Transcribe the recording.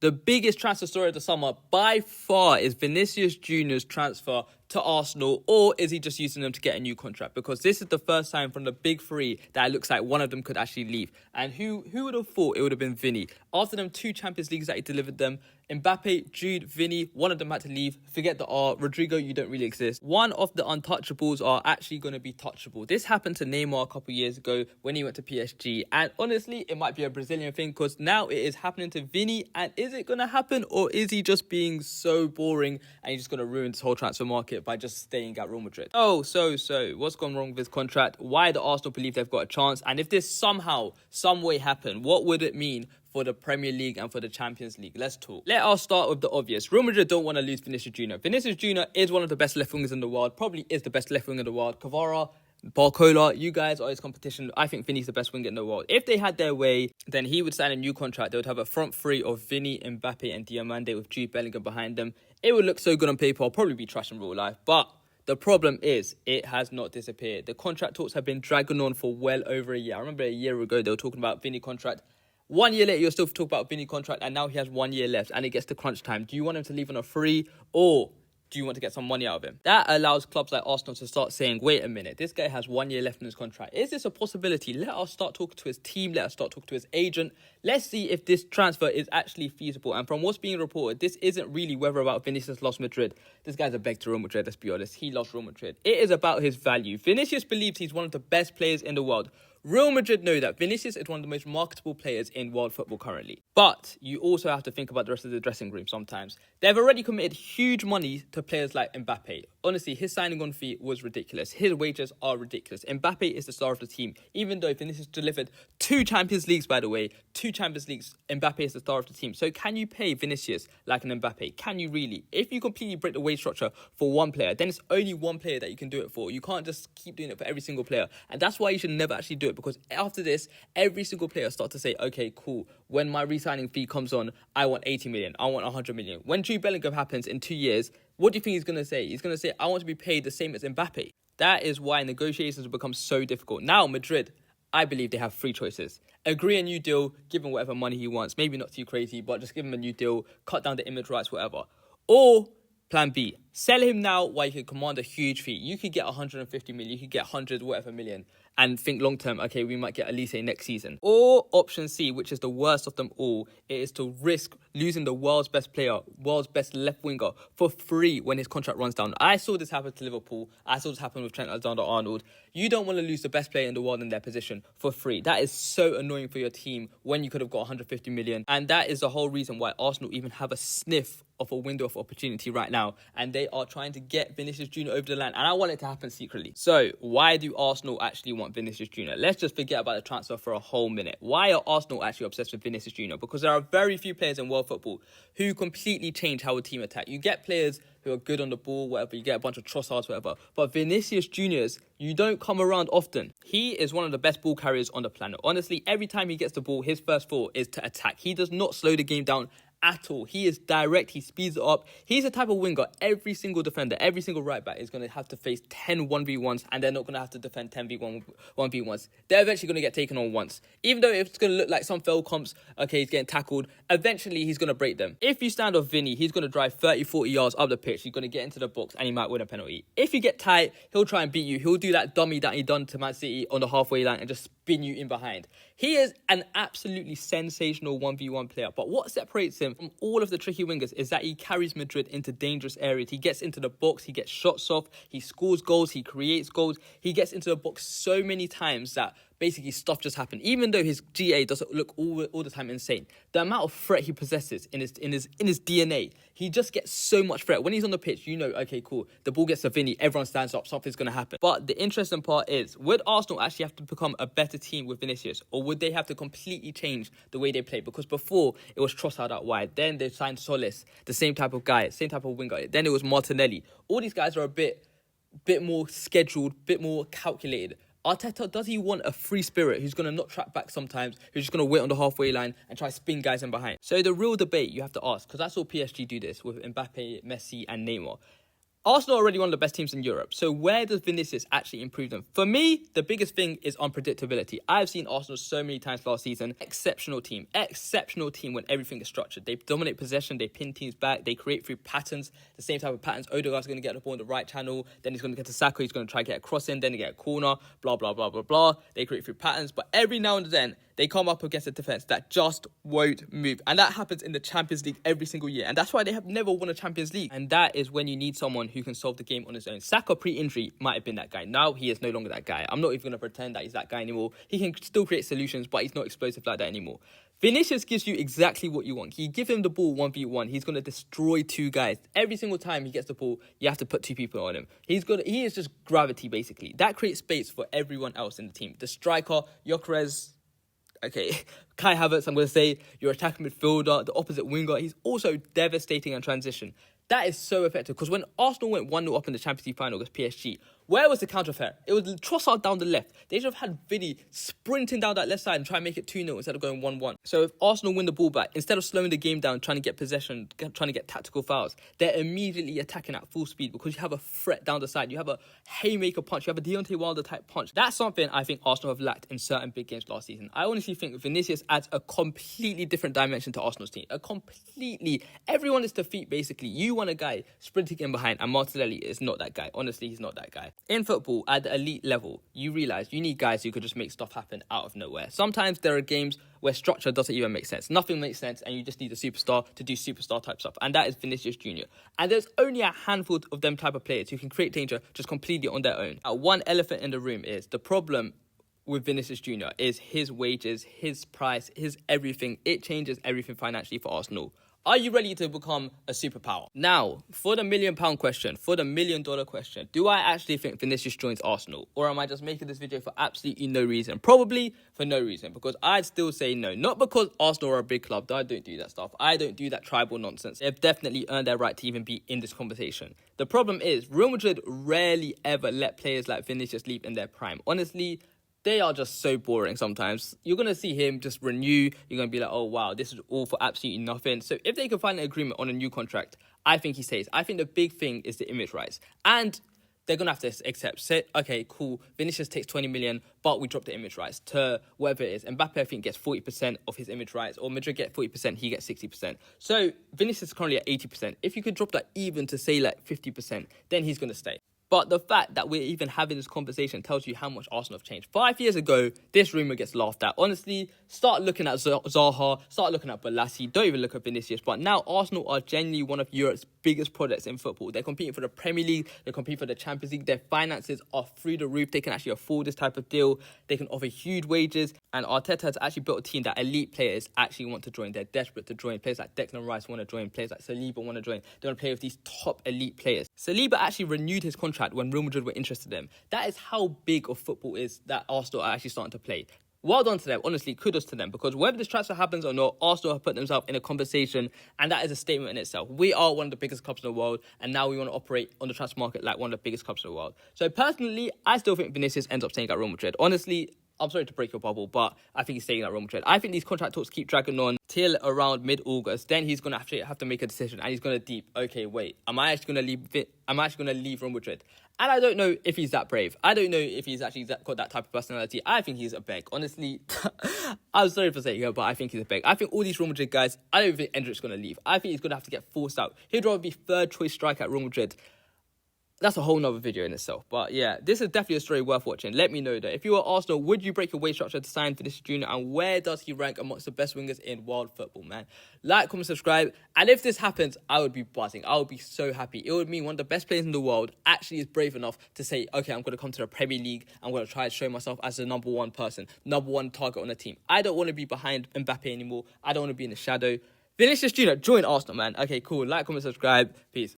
The biggest transfer story of the summer by far is Vinícius Jr.'s transfer to Arsenal, or is he just using them to get a new contract? Because this is the first time from the big three that it looks like one of them could actually leave. And who would have thought it would have been Vini? After them 2 Champions Leagues that he delivered them, Mbappe, Jude, Vini, one of them had to leave. Forget the R. Rodrigo, you don't really exist. One of the untouchables are actually going to be touchable. This happened to Neymar a couple years ago when he went to PSG. And honestly, it might be a Brazilian thing because now it is happening to Vini. And is it going to happen, or is he just being so boring and he's just going to ruin this whole transfer market by just staying at Real Madrid? So, what's gone wrong with his contract? Why do Arsenal believe they've got a chance? And if this somehow, some way happen, what would it mean for the Premier League and for the Champions League? Let's talk. Let us start with the obvious. Real Madrid don't want to lose Vinícius Jr. Vinícius Jr. is one of the best left wingers in the world, probably is the best left winger in the world. Kvara, Barcola, you guys are his competition. I think Vini's the best winger in the world. If they had their way, then he would sign a new contract. They would have a front three of Vini, Mbappe and Diamande with Jude Bellingham behind them. It would look so good on paper. I'll probably be trash in real life, but the problem is, it has not disappeared. The contract talks have been dragging on for well over a year. I remember a year ago, they were talking about Vini contract. 1 year later, you're still talking about Vini contract, and now he has 1 year left, and it gets to crunch time. Do you want him to leave on a free, or do you want to get some money out of him? That allows clubs like Arsenal to start saying, wait a minute, this guy has 1 year left in his contract. Is this a possibility? Let us start talking to his team. Let us start talking to his agent. Let's see if this transfer is actually feasible. And from what's being reported, this isn't really whether about Vinicius lost Madrid. This guy's a beg to Real Madrid, let's be honest. He lost Real Madrid. It is about his value. Vinicius believes he's one of the best players in the world. Real Madrid know that Vinicius is one of the most marketable players in world football currently. But you also have to think about the rest of the dressing room sometimes. They've already committed huge money to players like Mbappe. Honestly, his signing on fee was ridiculous. His wages are ridiculous. Mbappe is the star of the team. Even though Vinicius delivered 2 Champions Leagues, by the way, 2 Champions Leagues, Mbappe is the star of the team. So can you pay Vinicius like an Mbappe? Can you really? If you completely break the wage structure for one player, then it's only one player that you can do it for. You can't just keep doing it for every single player. And that's why you should never actually do it, because after this, every single player starts to say, okay, cool, when my re-signing fee comes on, I want 80 million, I want 100 million. When Jude Bellingham happens in 2 years, what do you think he's going to say? He's going to say, I want to be paid the same as Mbappe. That is why negotiations have become so difficult. Now, Madrid, I believe they have 3 choices. Agree a new deal, give him whatever money he wants. Maybe not too crazy, but just give him a new deal, cut down the image rights, whatever. Or plan B, sell him now while you can command a huge fee. You could get 150 million, you could get 100 whatever million, and think long term, okay, we might get Elise next season. Or option C, which is the worst of them all, it is to risk losing the world's best player, world's best left winger for free when his contract runs down. I saw this happen to Liverpool. I saw this happen with Trent Alexander-Arnold. You don't want to lose the best player in the world in their position for free. That is so annoying for your team when you could have got 150 million. And that is the whole reason why Arsenal even have a sniff of a window of opportunity right now, and they are trying to get Vinícius Jr. over the line, and I want it to happen secretly. So why do Arsenal actually want Vinícius Jr.? Let's just forget about the transfer for a whole minute. Why are Arsenal actually obsessed with Vinícius Jr.? Because there are very few players in world football who completely change how a team attack. You get players who are good on the ball, whatever, you get a bunch of Trossards, whatever, but Vinícius Jr.'s, you don't come around often. He is one of the best ball carriers on the planet. Honestly, every time he gets the ball, his first thought is to attack. He does not slow the game down at all. He is direct, he speeds it up. He's the type of winger every single defender, every single right back is going to have to face 10 1v1s, and they're not going to have to defend 10 1v1s. They're eventually going to get taken on once. Even though it's going to look like some failed comps, okay, he's getting tackled, eventually he's going to break them. If you stand off Vini, he's going to drive 30, 40 yards up the pitch. He's going to get into the box and he might win a penalty. If you get tight, he'll try and beat you. He'll do that dummy that he done to Man City on the halfway line and just spin you in behind. He is an absolutely sensational 1v1 player. But what separates him from all of the tricky wingers is that he carries Madrid into dangerous areas. He gets into the box, he gets shots off, he scores goals, he creates goals. He gets into the box so many times that basically stuff just happened. Even though his GA doesn't look all the time insane, the amount of threat he possesses in his DNA, he just gets so much threat. When he's on the pitch, you know, okay, cool, the ball gets to Vini, everyone stands up, something's going to happen. But the interesting part is, would Arsenal actually have to become a better team with Vinicius, or would they have to completely change the way they play? Because before, it was Trossard out wide, then they signed Solis, the same type of guy, same type of winger, then it was Martinelli. All these guys are a bit more scheduled, bit more calculated. Arteta, does he want a free spirit who's going to not track back sometimes, who's just going to wait on the halfway line and try to spin guys in behind? So the real debate you have to ask, because I saw PSG do this with Mbappe, Messi and Neymar. Arsenal are already one of the best teams in Europe. So where does Vinicius actually improve them? For me, the biggest thing is unpredictability. I've seen Arsenal so many times last season. Exceptional team when everything is structured. They dominate possession, they pin teams back, they create through patterns, the same type of patterns. Odegaard's going to get the ball in the right channel, then he's going to get to Saka, he's going to try to get a cross in, then he get a corner, blah, blah, blah, blah, blah. They create through patterns, but every now and then, they come up against a defence that just won't move. And that happens in the Champions League every single year. And that's why they have never won a Champions League. And that is when you need someone who can solve the game on his own. Saka pre-injury might have been that guy. Now he is no longer that guy. I'm not even going to pretend that he's that guy anymore. He can still create solutions, but he's not explosive like that anymore. Vinicius gives you exactly what you want. You give him the ball 1v1, he's going to destroy two guys. Every single time he gets the ball, you have to put two people on him. He is just gravity, basically. That creates space for everyone else in the team. The striker, Gyökeres, Kai Havertz, I'm going to say, your attacking midfielder, the opposite winger, he's also devastating in transition. That is so effective because when Arsenal went 1-0 up in the Champions League final against PSG, where was the counter threat? It was Trossard down the left. They should have had Vini sprinting down that left side and try and make it 2-0 instead of going 1-1. So if Arsenal win the ball back, instead of slowing the game down, trying to get possession, trying to get tactical fouls, they're immediately attacking at full speed because you have a threat down the side. You have a haymaker punch. You have a Deontay Wilder type punch. That's something I think Arsenal have lacked in certain big games last season. I honestly think Vinicius adds a completely different dimension to Arsenal's team. Everyone is to feet, basically. You want a guy sprinting in behind, and Martinelli is not that guy. Honestly, he's not that guy. In football, at the elite level, you realise you need guys who could just make stuff happen out of nowhere. Sometimes there are games where structure doesn't even make sense. Nothing makes sense, and you just need a superstar to do superstar type stuff. And that is Vinícius Jr. And there's only a handful of them type of players who can create danger just completely on their own. One elephant in the room is the problem with Vinícius Jr. is his wages, his price, his everything. It changes everything financially for Arsenal. Are you ready to become a superpower? Now, for the £1 million question, for the $1 million question, do I actually think Vinicius joins Arsenal? Or am I just making this video for absolutely no reason? Probably for no reason, because I'd still say no. Not because Arsenal are a big club. I don't do that stuff. I don't do that tribal nonsense. They've definitely earned their right to even be in this conversation. The problem is, Real Madrid rarely ever let players like Vinicius leave in their prime. Honestly, they are just so boring sometimes. You're going to see him just renew. You're going to be like, oh, wow, this is all for absolutely nothing. So if they can find an agreement on a new contract, I think he stays. I think the big thing is the image rights. And they're going to have to accept, say, okay, cool, Vinicius takes 20 million, but we drop the image rights to whatever it is. Mbappe, I think, gets 40% of his image rights, or Madrid get 40%, he gets 60%. So Vinicius is currently at 80%. If you could drop that even to, say, like 50%, then he's going to stay. But the fact that we're even having this conversation tells you how much Arsenal have changed. 5 years ago, this rumour gets laughed at. Honestly, start looking at Zaha, start looking at Balassi, don't even look at Vinicius. But now Arsenal are genuinely one of Europe's biggest projects in football. They're competing for the Premier League, they're competing for the Champions League. Their finances are through the roof. They can actually afford this type of deal. They can offer huge wages. And Arteta has actually built a team that elite players actually want to join. They're desperate to join. Players like Declan Rice want to join. Players like Saliba want to join. They want to play with these top elite players. Saliba actually renewed his contract when Real Madrid were interested in him. That is how big of football is that Arsenal are actually starting to play. Well done to them. Honestly, kudos to them. Because whether this transfer happens or not, Arsenal have put themselves in a conversation, and that is a statement in itself. We are one of the biggest clubs in the world, and now we want to operate on the transfer market like one of the biggest clubs in the world. So personally, I still think Vinicius ends up staying at Real Madrid. Honestly, I'm sorry to break your bubble, but I think he's staying at Real Madrid. I think these contract talks keep dragging on till around mid-August. Then he's going to have to make a decision, and he's going to deep, okay, wait, am I actually going to leave Real Madrid? And I don't know if he's that brave. I don't know if he's actually got that type of personality. I think he's a beg. Honestly, I'm sorry for saying it, but I think he's a beg. I think all these Real Madrid guys, I don't think Endrick's going to leave. I think he's going to have to get forced out. He'd rather be third choice striker at Real Madrid. That's a whole nother video in itself. But yeah, this is definitely a story worth watching. Let me know though. If you were Arsenal, would you break your wage structure to sign Vinícius Jr.? And where does he rank amongst the best wingers in world football, man? Like, comment, subscribe. And if this happens, I would be buzzing. I would be so happy. It would mean one of the best players in the world actually is brave enough to say, okay, I'm going to come to the Premier League. I'm going to try and show myself as the number one person, number one target on the team. I don't want to be behind Mbappe anymore. I don't want to be in the shadow. Vinícius Jr., join Arsenal, man. Okay, cool. Like, comment, subscribe. Peace.